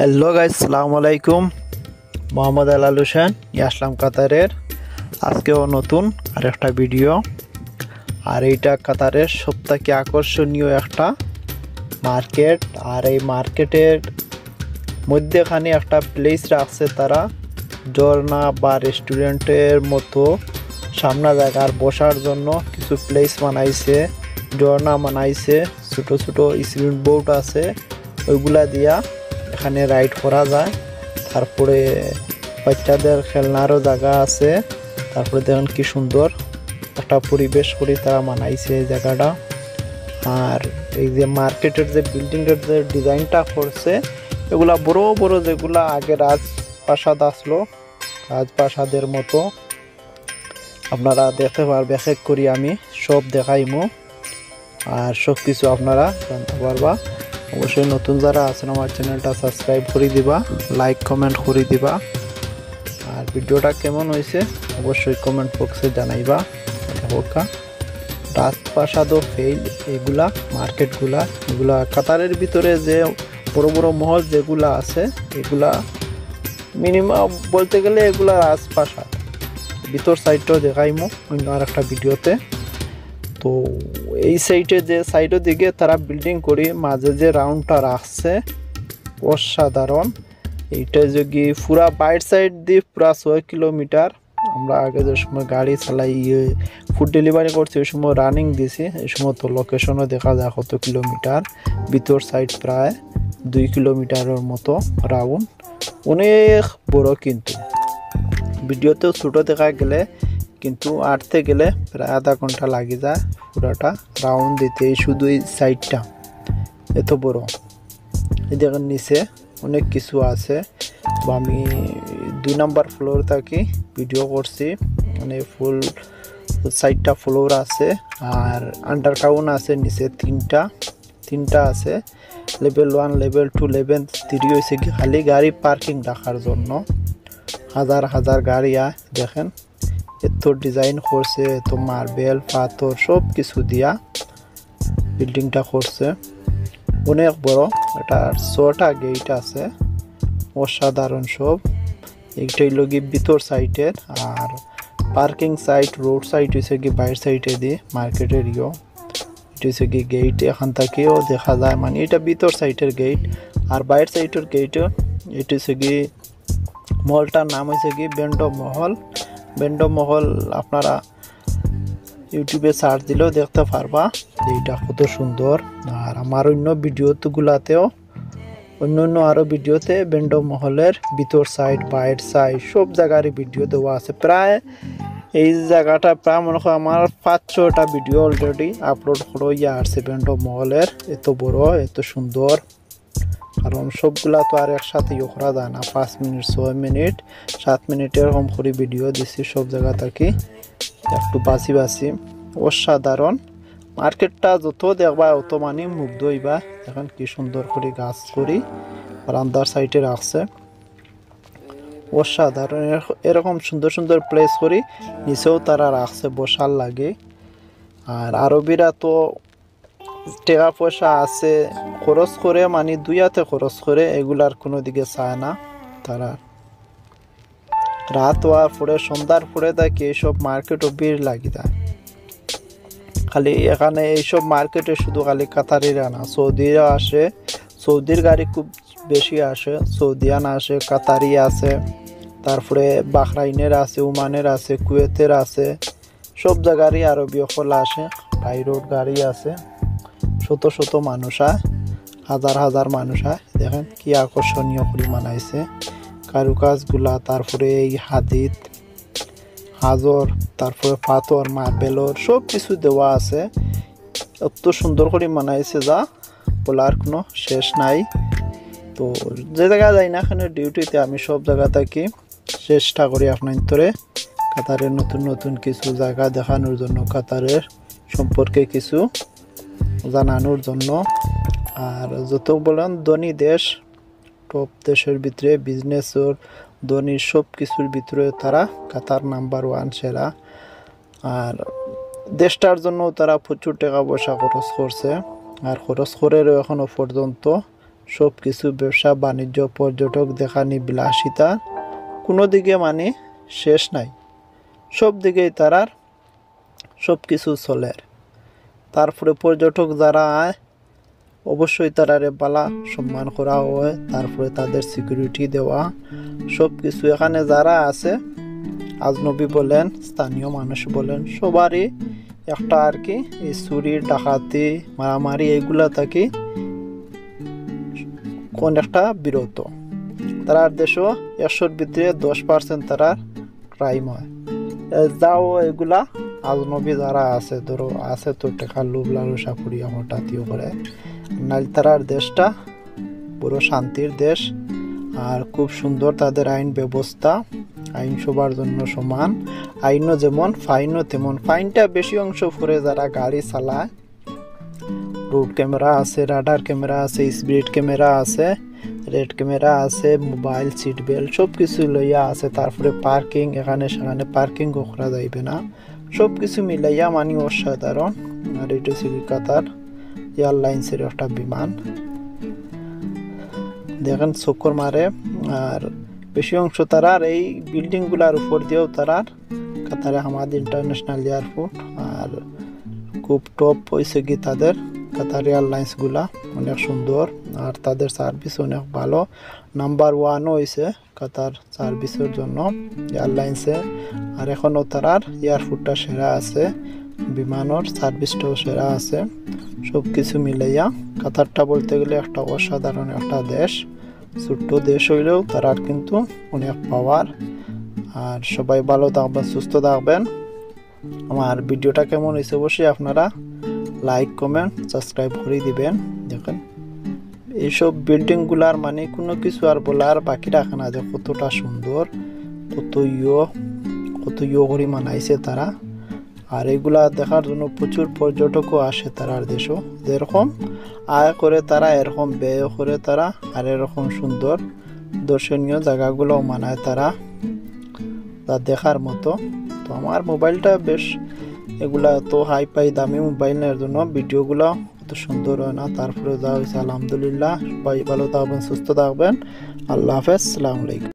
Hello guys, আসসালামু আলাইকুম। মোহাম্মদ আলাল হোসেন আসলাম কাতারের। আজকেও নতুন আর একটা ভিডিও। আর এইটা কাতারের সবথেকে আকর্ষণীয় একটা মার্কেট। আর এই মার্কেটের মধ্যেখানে একটা প্লেস রাখছে তারা, ঝর্ণা বা রেস্টুরেন্টের মতো সামনা জায়গার বসার জন্য কিছু প্লেস বানাইছে, ঝর্ণা বানাইছে, ছোটো ছোটো স্পিড বোট আছে, ওইগুলা দিয়া এখানে রাইড করা যায়। তারপরে বাচ্চাদের খেলনারও জায়গা আছে। তারপরে দেখেন কি সুন্দর একটা পরিবেশ করে তারা বানাইছে এই জায়গাটা। আর এই যে মার্কেটের যে বিল্ডিংয়ের যে ডিজাইনটা করছে, এগুলা বড় বড় যেগুলা আগে রাজপ্রাসাদ আসলো, রাজপ্রাসাদের মতো আপনারা দেখতে পারবে। এক এক করি আমি সব দেখাইমু আর সব কিছু আপনারা জানতে পারবা। অবশ্যই নতুন যারা আছেন আমার চ্যানেলটা সাবস্ক্রাইব করে দিবা, লাইক কমেন্ট করে দিবা। আর ভিডিওটা কেমন হয়েছে অবশ্যই কমেন্ট বক্সে জানাইবা। হোকা রাজপ্রাসাদও ফেল, এগুলা মার্কেটগুলা, এগুলা কাতারের ভিতরে যে বড় বড় মহল যেগুলা আছে, এগুলা মিনিমাম বলতে গেলে এগুলা রাজপ্রাসাদ। ভিতর সাইডটাও দেখাইমো অন্য আর একটা ভিডিওতে। তো এই সাইডে যে সাইডের দিকে তারা বিল্ডিং করে মাঝে যে রাউন্ডটা রাখছে অসাধারণ। এইটা যদি পুরা বাইর সাইড দিয়ে পুরা 6 কিলোমিটার। আমরা আগে যে সময় গাড়ি চালাই ফুড ডেলিভারি করছি ওই সময় রানিং দিছি, এই সময় তো লোকেশনও দেখা যায় কত কিলোমিটার। ভিতর সাইড প্রায় 2 কিলোমিটারের মতো রাউন্ড, অনেক বড়। কিন্তু ভিডিওতেও ছোটো দেখা গেলে কিন্তু আটতে গেলে প্রায় আধা ঘন্টা লাগে যায় পুরাটা রাউন্ড দিতে। শুধু এই সাইডটা এত বড়। এই দেখেন নিচে অনেক কিছু আছে। আমি 2 নাম্বার ফ্লোর থাকি ভিডিও করছি, মানে ফুল সাইডটা ফ্লোর আছে। আর আন্ডারগ্রাউন্ড আছে নিচে তিনটা আছে। লেভেল 1, লেভেল 2, লেভেল 3 হয়েছে কি খালি গাড়ি পার্কিং রাখার জন্য। হাজার হাজার গাড়ি দেখেন, এত ডিজাইন করছে, এত মার্বেল পাথর সব কিছু দিয়া বিল্ডিংটা করছে। অনেক বড়। এটা 6টা গেট আছে, অসাধারণ সব। এইটাই লগি ভিতর সাইডের। আর পার্কিং সাইড রোড সাইড হয়েছে কি বাইর সাইডে দিয়ে মার্কেটের এটা হচ্ছে কি গেট। এখান থেকেও দেখা যায়, মানে এটা ভিতর সাইডের গেট। আর বাইর সাইডের গেটও এটা হচ্ছে কি মহলটার নাম হয়েছে কি বেন্ডো মহল। বেন্ডো মহল আপনারা ইউটিউবে সার্চ দিলেও দেখতে পারবা এইটা কত সুন্দর। আর আমার অন্য ভিডিওগুলাতেও অন্য আরও ভিডিওতে বেন্ডো মহলের ভিতর সাইড বাইর সাইড সব জায়গারই ভিডিও দেওয়া আছে। প্রায় এই জায়গাটা প্রায় মনে হয় আমার 5-6টা ভিডিও অলরেডি আপলোড করে আসছে বেন্ডো মহলের। এত বড়, এত সুন্দর। কারণ সবগুলা তো আর একসাথে করা যায় না। 5 মিনিট, 6 মিনিট, 7 মিনিটের কম করে ভিডিও দিচ্ছি সব জায়গা থেকে, একটু বাসি বাসি। অসাধারণ মার্কেটটা, যত দেখবা অত মানে মুগ্ধ হইবা। এখন কি সুন্দর করে গাছ করি বারান্দার সাইডে রাখছে, অসাধারণ। এরকম সুন্দর সুন্দর প্লেস করি নিচেও তারা রাখছে বসার লাগে। আর আরবিরা তো টাকা পয়সা আছে, খরচ করে, মানে 2 হাতে খরচ করে, এগুলার কোনো দিকে চায় না তারা। রাত হওয়ার পরে সন্ধ্যার পরে দেখি এইসব মার্কেটও ভিড় লাগি যায়। খালি এখানে এইসব মার্কেটে শুধু খালি কাতারিরা না, সৌদিরা আসে। সৌদির গাড়ি খুব বেশি আসে, সৌদিয়ান আসে, কাতারি আছে, তারপরে বাহরাইনের আছে, ওমানের আছে, কুয়েতের আছে, সব জায়গারই আরবি সকল আসে। বাইরের গাড়ি আছে, শত শত মানুষ হয়, হাজার হাজার মানুষ হয়। দেখেন কি আকর্ষণীয় করে বানাইছে কারুকাজগুলা। তারপরে এই হাদিদ, হাজর, তারপরে পাথর, মার্বেলর সব কিছু দেওয়া আছে। এত সুন্দর করে বানাইছে যা বলার কোনো শেষ নাই। তো যে জায়গায় যাই না এখানে ডিউটিতে, আমি সব জায়গা থেকে চেষ্টা করি আপনার ভিতরে কাতারের নতুন নতুন কিছু জায়গা দেখানোর জন্য, কাতারের সম্পর্কে কিছু জানানোর জন্য। আর যত বলেন ধনী দেশ, টপ দেশের ভিতরে বিজনেসের ধনী সব কিছুর ভিতরে তারা কাতার নাম্বার 1 সেরা। আর দেশটার জন্য তারা প্রচুর টাকা পয়সা খরচ করছে, আর খরচ করেও এখনও পর্যন্ত সব কিছু ব্যবসা বাণিজ্য পর্যটক দেখানি বিলাসিতা কোনো দিকে মানে শেষ নাই। সব দিকেই তারার সব কিছু চলে। তারপরে পর্যটক যারা আয় অবশ্যই তারারে বালা সম্মান করা হয়, তারপরে তাদের সিকিউরিটি দেওয়া সব কিছু। এখানে যারা আছে আজনবী বলেন স্থানীয় মানুষ বলেন সবারই একটা আর কি এই চুরি ডাকাতি মারামারি এইগুলা থাকি কোন একটা বিরত। তারার দেশও 100-র ভিতরে 10% তারার ক্রাইম হয়। যাও এগুলা আজনবী যারা আছে ধরো আছে তো টাকা লোভ লালসা করিয়া হঠাৎইও করে, নাইলে তারার দেশটা পুরো শান্তির দেশ আর খুব সুন্দর তাদের আইন ব্যবস্থা। আইন সবার জন্য সমান, আইনও যেমন ফাইনও তেমন। ফাইনটা বেশি অংশ পড়ে যারা গাড়ি চালায়। রোড ক্যামেরা আছে, রাডার ক্যামেরা আছে, স্পিড ক্যামেরা আছে, রেড ক্যামেরা আছে, মোবাইল সিট বেল্ট সব কিছু লইয়া আছে। তারপরে পার্কিং, এখানে সেখানে পার্কিংও করা যাইবে না। সব কিছু মিলাইয়া মানে অসাধারণ। আর এটা ছিল কাতার এয়ারলাইন্সের একটা বিমান, দেখেন চক্কর মারে। আর বেশি অংশ তারার এই বিল্ডিংগুলার উপর দিয়েও তারার কাতারে হামাদ ইন্টারন্যাশনাল এয়ারপোর্ট। আর খুব টপ হয়েছে কি তাদের কাতার এয়ারলাইন্সগুলা অনেক সুন্দর আর তাদের সার্ভিস অনেক ভালো। নাম্বার 1 হয়েছে কাতার সার্ভিসের জন্য এয়ারলাইন্সে। আর এখনও তারার এয়ারপোর্টটা সেরা আছে, বিমানের সার্ভিসটাও সেরা আছে। সব কিছু মিলাইয়া কাতারটা বলতে গেলে একটা অসাধারণ একটা দেশ। ছোট্ট দেশ হইলেও তারার কিন্তু অনেক পাওয়ার। আর সবাই ভালো থাকবেন, সুস্থ থাকবেন। আমার ভিডিওটা কেমন হয়েছে অবশ্যই আপনারা লাইক কমেন্ট সাবস্ক্রাইব করে দিবেন। দেখেন এইসব বিল্ডিংগুলার মানে কোনো কিছু আর বলার বাকি রাখে না যে কতটা সুন্দর, কত ইয়ে করে মানাইছে তারা। আর এগুলা দেখার জন্য প্রচুর পর্যটকও আসে তারার দেশও। যেরকম আয় করে তারা এরকম ব্যয় করে তারা, আর এরকম সুন্দর দর্শনীয় জায়গাগুলোও মানায় তারা, তা দেখার মতো। তো আমার মোবাইলটা বেশ এগুলা তো হাই পাই দামি মোবাইলের জন্য ভিডিওগুলো অত সুন্দর হয় না। তারপরে যা হয়েছে আলহামদুলিল্লাহ। সবাই ভালো থাকবেন, সুস্থ থাকবেন। আল্লাহ হাফেজ, আসসালামু আলাইকুম।